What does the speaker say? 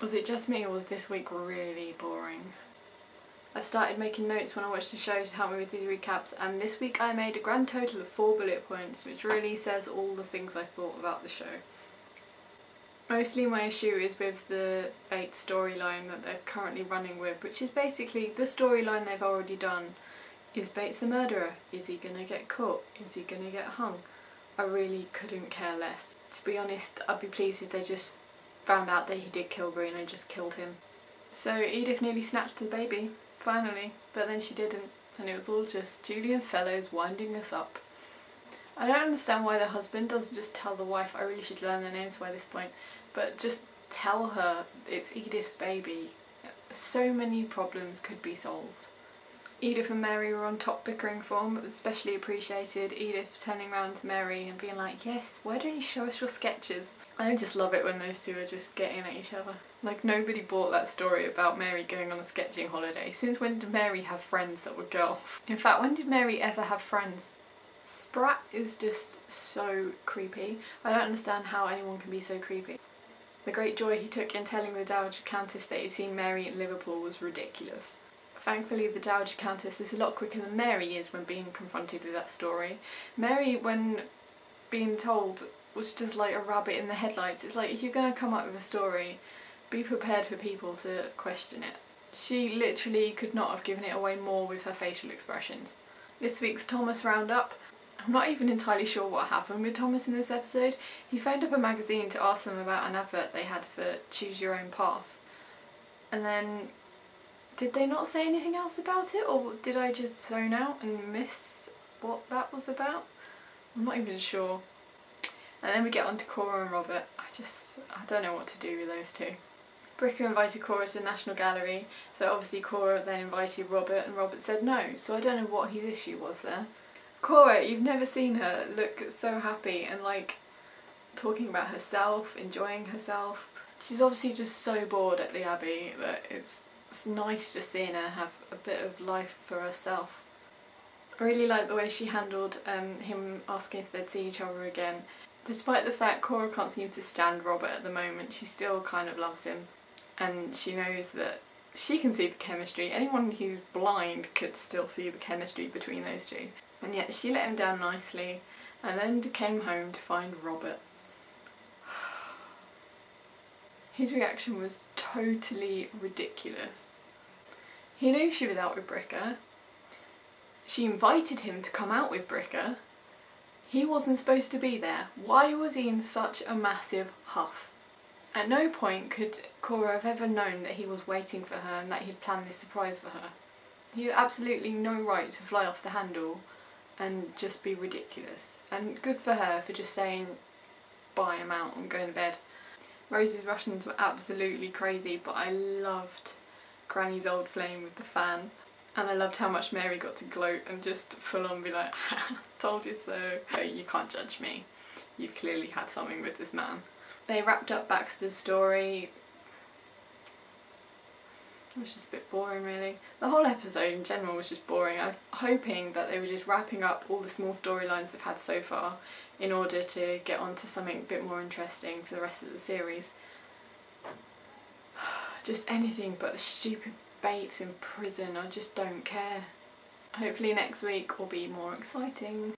Was it just me or was this week really boring? I started making notes when I watched the show to help me with these recaps, and this week I made a grand total of 4 bullet points, which really says all the things I thought about the show. Mostly my issue is with the Bates storyline that they're currently running with, which is basically the storyline they've already done. Is Bates the murderer? Is he gonna get caught? Is he gonna get hung? I really couldn't care less. To be honest, I'd be pleased if they just found out that he did kill Green and just killed him. So Edith nearly snatched the baby, finally, but then she didn't, and it was all just Julian Fellows winding us up. I don't understand why the husband doesn't just tell the wife. I really should learn their names by this point, but just tell her it's Edith's baby. So many problems could be solved. Edith and Mary were on top bickering form, but especially appreciated Edith turning around to Mary and being like, yes, why don't you show us your sketches? I just love it when those two are just getting at each other. Like, nobody bought that story about Mary going on a sketching holiday. Since when did Mary have friends that were girls? In fact, when did Mary ever have friends? Sprat is just so creepy. I don't understand how anyone can be so creepy. The great joy he took in telling the Dowager Countess that he'd seen Mary in Liverpool was ridiculous. Thankfully, the Dowager Countess is a lot quicker than Mary is when being confronted with that story. Mary, when being told, was just like a rabbit in the headlights. It's like, if you're going to come up with a story, be prepared for people to question it. She literally could not have given it away more with her facial expressions. This week's Thomas roundup. I'm not even entirely sure what happened with Thomas in this episode. He phoned up a magazine to ask them about an advert they had for Choose Your Own Path. And then, did they not say anything else about it, or did I just zone out and miss what that was about? I'm not even sure. And then we get on to Cora and Robert. I don't know what to do with those two. Bricker invited Cora to the National Gallery, so obviously Cora then invited Robert, and Robert said no, so I don't know what his issue was there. Cora, you've never seen her look so happy and like talking about herself, enjoying herself. She's obviously just so bored at the Abbey that it's nice just seeing her have a bit of life for herself. I really like the way she handled him asking if they'd see each other again. Despite the fact Cora can't seem to stand Robert at the moment, she still kind of loves him. And she knows that she can see the chemistry. Anyone who's blind could still see the chemistry between those two. And yet she let him down nicely and then came home to find Robert. His reaction was totally ridiculous. He knew she was out with Bricker. She invited him to come out with Bricker. He wasn't supposed to be there. Why was he in such a massive huff? At no point could Cora have ever known that he was waiting for her and that he'd planned this surprise for her. He had absolutely no right to fly off the handle and just be ridiculous. And good for her for just saying bye, I'm out, I'm going to bed. Rose's Russians were absolutely crazy, but I loved Granny's old flame with the fan. And I loved how much Mary got to gloat and just full on be like, told you so. You can't judge me. You've clearly had something with this man. They wrapped up Baxter's story. It was just a bit boring, really. The whole episode in general was just boring. I was hoping that they were just wrapping up all the small storylines they've had so far in order to get on to something a bit more interesting for the rest of the series. Just anything but the stupid Bates in prison. I just don't care. Hopefully next week will be more exciting.